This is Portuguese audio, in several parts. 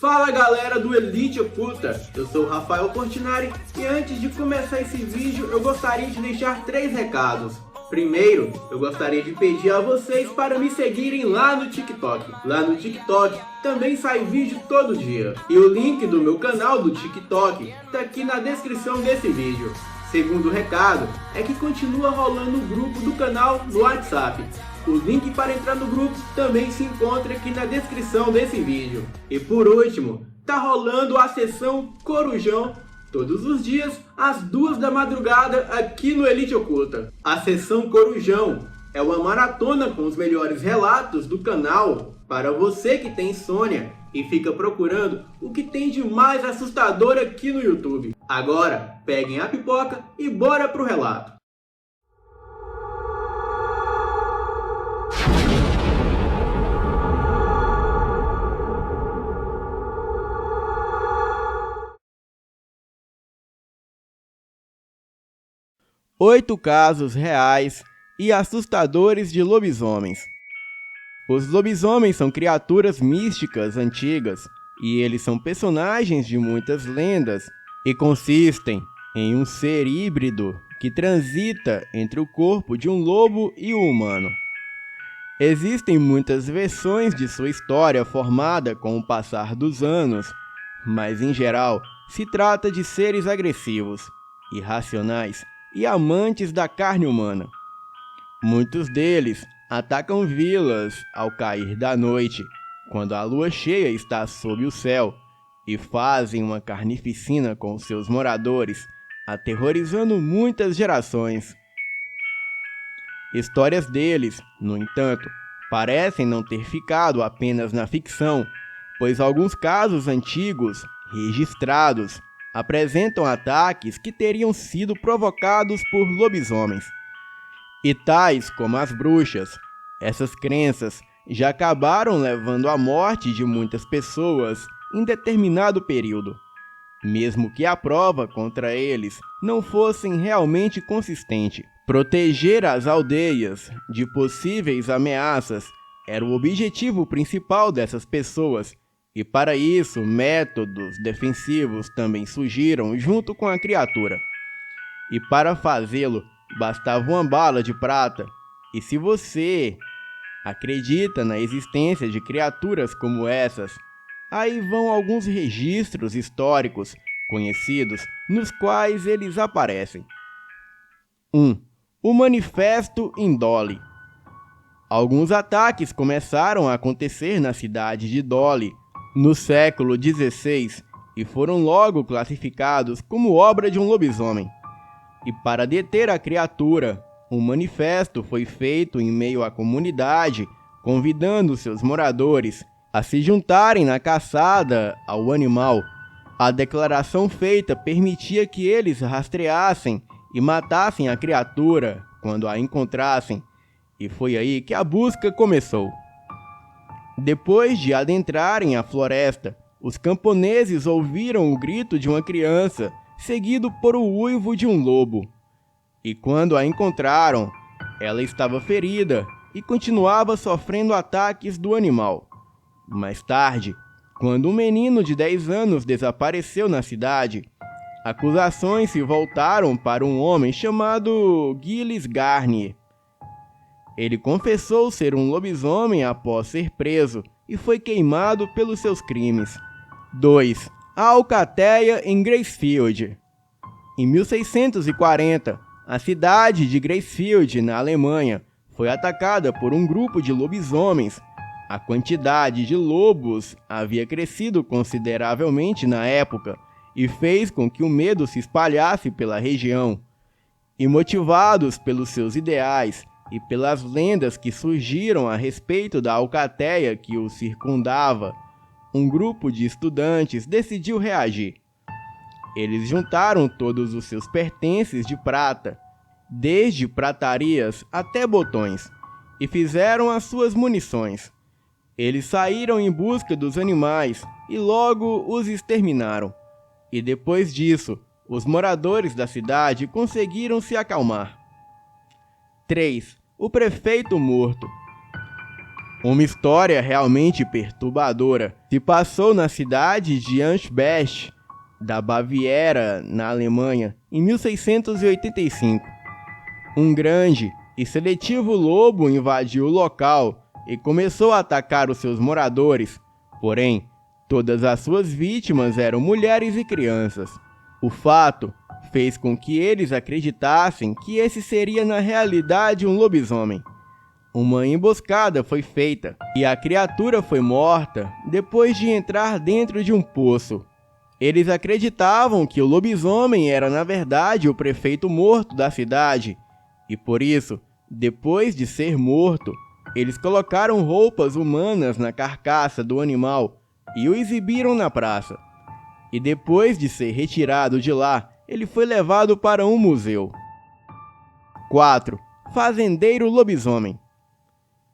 Fala galera do Elite Oculta, eu sou o Rafael Portinari e antes de começar esse vídeo eu gostaria de deixar 3 recados. Primeiro, eu gostaria de pedir a vocês para me seguirem lá no TikTok. Lá no TikTok também sai vídeo todo dia. E o link do meu canal do TikTok está aqui na descrição desse vídeo. Segundo recado é que continua rolando o grupo do canal no WhatsApp. O link para entrar no grupo também se encontra aqui na descrição desse vídeo. E por último, tá rolando a sessão Corujão todos os dias às 2 da madrugada aqui no Elite Oculta. A sessão Corujão é uma maratona com os melhores relatos do canal para você que tem insônia e fica procurando o que tem de mais assustador aqui no YouTube. Agora, peguem a pipoca e bora pro relato. Oito casos reais e assustadores de lobisomens. Os lobisomens são criaturas místicas antigas e eles são personagens de muitas lendas e consistem em um ser híbrido que transita entre o corpo de um lobo e o humano. Existem muitas versões de sua história formada com o passar dos anos, mas em geral se trata de seres agressivos, irracionais e amantes da carne humana. Muitos deles atacam vilas ao cair da noite, quando a lua cheia está sob o céu, e fazem uma carnificina com seus moradores, aterrorizando muitas gerações. Histórias deles, no entanto, parecem não ter ficado apenas na ficção, pois alguns casos antigos, registrados, apresentam ataques que teriam sido provocados por lobisomens. E tais como as bruxas, essas crenças já acabaram levando à morte de muitas pessoas em determinado período, mesmo que a prova contra eles não fosse realmente consistente. Proteger as aldeias de possíveis ameaças era o objetivo principal dessas pessoas, e para isso métodos defensivos também surgiram junto com a criatura. E para fazê-lo, bastava uma bala de prata. E se você acredita na existência de criaturas como essas, aí vão alguns registros históricos conhecidos nos quais eles aparecem. 1. O Manifesto em Doli. Alguns ataques começaram a acontecer na cidade de Doli no século XVI e foram logo classificados como obra de um lobisomem. E para deter a criatura, um manifesto foi feito em meio à comunidade, convidando seus moradores a se juntarem na caçada ao animal. A declaração feita permitia que eles rastreassem e matassem a criatura quando a encontrassem, e foi aí que a busca começou. Depois de adentrarem a floresta, os camponeses ouviram o grito de uma criança, seguido por o uivo de um lobo. E quando a encontraram, ela estava ferida e continuava sofrendo ataques do animal. Mais tarde, quando um menino de 10 anos desapareceu na cidade, acusações se voltaram para um homem chamado Gilles Garnier. Ele confessou ser um lobisomem após ser preso e foi queimado pelos seus crimes. 2. A Alcateia em Gracefield. Em 1640, a cidade de Gracefield, na Alemanha, foi atacada por um grupo de lobisomens. A quantidade de lobos havia crescido consideravelmente na época e fez com que o medo se espalhasse pela região. E motivados pelos seus ideais e pelas lendas que surgiram a respeito da alcateia que o circundava, um grupo de estudantes decidiu reagir. Eles juntaram todos os seus pertences de prata, desde pratarias até botões, e fizeram as suas munições. Eles saíram em busca dos animais e logo os exterminaram. E depois disso, os moradores da cidade conseguiram se acalmar. 3. O prefeito morto. Uma história realmente perturbadora se passou na cidade de Ansbach, da Baviera, na Alemanha, em 1685. Um grande e seletivo lobo invadiu o local e começou a atacar os seus moradores, porém, todas as suas vítimas eram mulheres e crianças. O fato fez com que eles acreditassem que esse seria na realidade um lobisomem. Uma emboscada foi feita e a criatura foi morta depois de entrar dentro de um poço. Eles acreditavam que o lobisomem era na verdade o prefeito morto da cidade e por isso, depois de ser morto, eles colocaram roupas humanas na carcaça do animal e o exibiram na praça. E depois de ser retirado de lá, ele foi levado para um museu. 4. Fazendeiro lobisomem.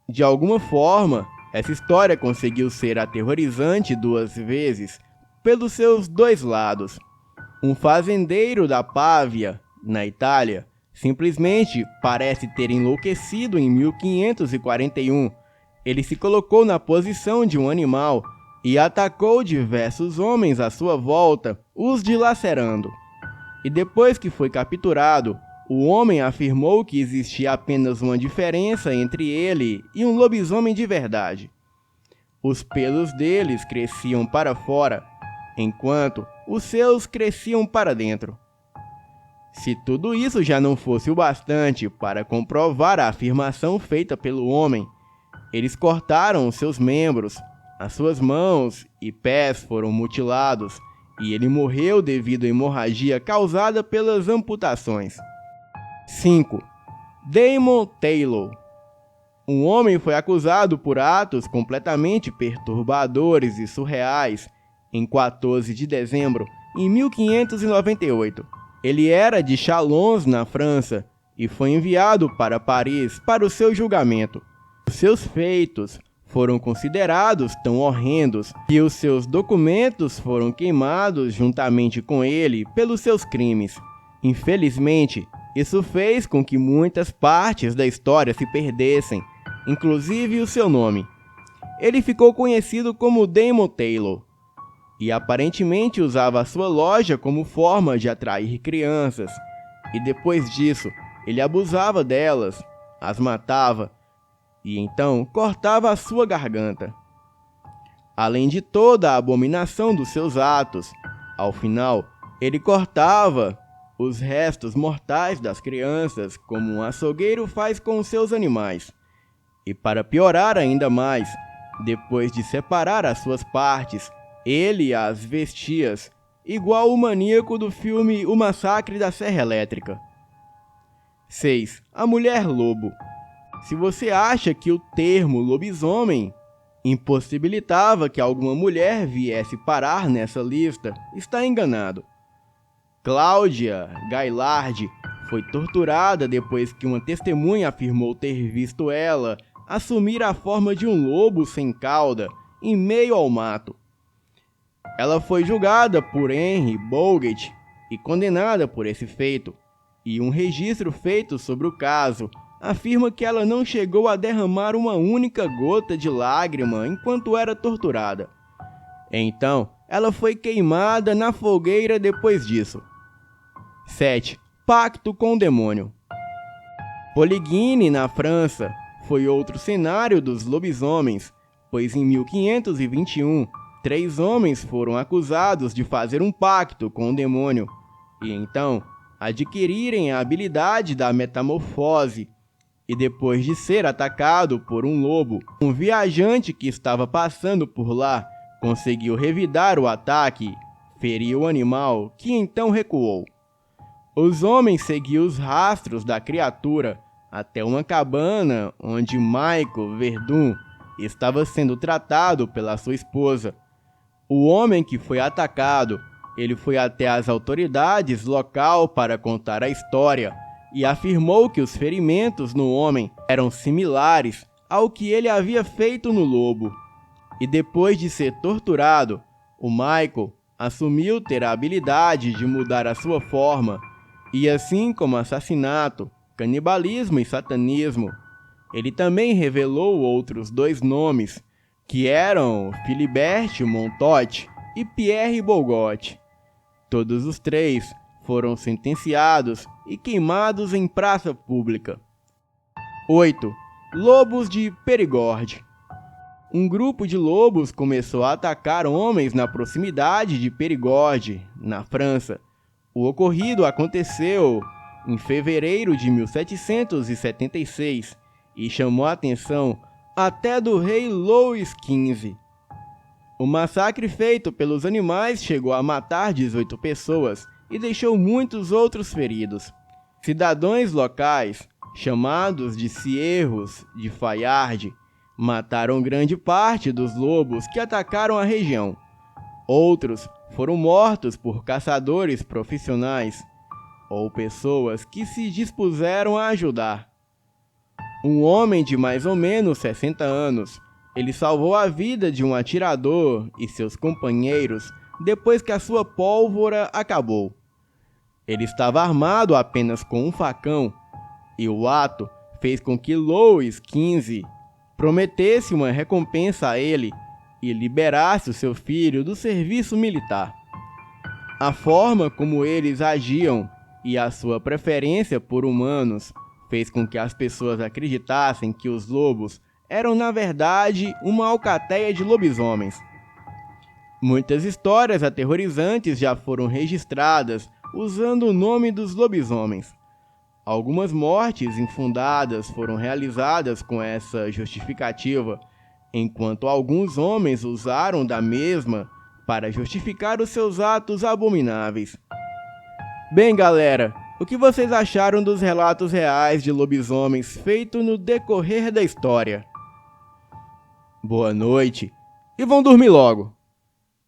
De alguma forma, essa história conseguiu ser aterrorizante 2 vezes pelos seus 2 lados. Um fazendeiro da Pávia, na Itália, simplesmente parece ter enlouquecido em 1541. Ele se colocou na posição de um animal e atacou diversos homens à sua volta, os dilacerando. E depois que foi capturado, o homem afirmou que existia apenas uma diferença entre ele e um lobisomem de verdade. Os pelos deles cresciam para fora, enquanto os seus cresciam para dentro. Se tudo isso já não fosse o bastante para comprovar a afirmação feita pelo homem, eles cortaram os seus membros, as suas mãos e pés foram mutilados, e ele morreu devido à hemorragia causada pelas amputações. 5. Damon Taylor. Um homem foi acusado por atos completamente perturbadores e surreais em 14 de dezembro de 1598. Ele era de Chalons, na França, e foi enviado para Paris para o seu julgamento. Os seus feitos foram considerados tão horrendos que os seus documentos foram queimados juntamente com ele pelos seus crimes. Infelizmente, isso fez com que muitas partes da história se perdessem, inclusive o seu nome. Ele ficou conhecido como Damon Taylor e aparentemente usava a sua loja como forma de atrair crianças. E depois disso, ele abusava delas, as matava e então cortava a sua garganta. Além de toda a abominação dos seus atos, ao final, ele cortava os restos mortais das crianças, como um açougueiro faz com os seus animais. E para piorar ainda mais, depois de separar as suas partes, ele as vestia, igual o maníaco do filme O Massacre da Serra Elétrica. 6. A Mulher Lobo. Se você acha que o termo lobisomem impossibilitava que alguma mulher viesse parar nessa lista, está enganado. Cláudia Gaillard foi torturada depois que uma testemunha afirmou ter visto ela assumir a forma de um lobo sem cauda em meio ao mato. Ela foi julgada por Henry Boget e condenada por esse feito, e um registro feito sobre o caso afirma que ela não chegou a derramar uma única gota de lágrima enquanto era torturada. Então, ela foi queimada na fogueira depois disso. 7. Pacto com o demônio. Poligny, na França, foi outro cenário dos lobisomens, pois em 1521, 3 homens foram acusados de fazer um pacto com o demônio e então adquirirem a habilidade da metamorfose. E depois de ser atacado por um lobo, um viajante que estava passando por lá conseguiu revidar o ataque, feriu o animal, que então recuou. Os homens seguiam os rastros da criatura até uma cabana onde Michael Verdun estava sendo tratado pela sua esposa. O homem que foi atacado, ele foi até as autoridades local para contar a história e afirmou que os ferimentos no homem eram similares ao que ele havia feito no lobo. E depois de ser torturado, o Michael assumiu ter a habilidade de mudar a sua forma, e assim como assassinato, canibalismo e satanismo, Ele também revelou outros 2 nomes, que eram Philibert Montot e Pierre Bourgot. Todos os 3 foram sentenciados e queimados em praça pública. 8. Lobos de Périgord. Um grupo de lobos começou a atacar homens na proximidade de Périgord, na França. O ocorrido aconteceu em fevereiro de 1776 e chamou a atenção até do rei Louis XV. O massacre feito pelos animais chegou a matar 18 pessoas e deixou muitos outros feridos. Cidadãos locais, chamados de Cierros de Fayard, mataram grande parte dos lobos que atacaram a região. Outros foram mortos por caçadores profissionais ou pessoas que se dispuseram a ajudar. Um homem de mais ou menos 60 anos, ele salvou a vida de um atirador e seus companheiros depois que a sua pólvora acabou. Ele estava armado apenas com um facão, e o ato fez com que Louis XV prometesse uma recompensa a ele e liberasse o seu filho do serviço militar. A forma como eles agiam e a sua preferência por humanos fez com que as pessoas acreditassem que os lobos eram na verdade uma alcateia de lobisomens. Muitas histórias aterrorizantes já foram registradas usando o nome dos lobisomens. Algumas mortes infundadas foram realizadas com essa justificativa, enquanto alguns homens usaram da mesma para justificar os seus atos abomináveis. Bem, galera, o que vocês acharam dos relatos reais de lobisomens feitos no decorrer da história? Boa noite e vão dormir logo!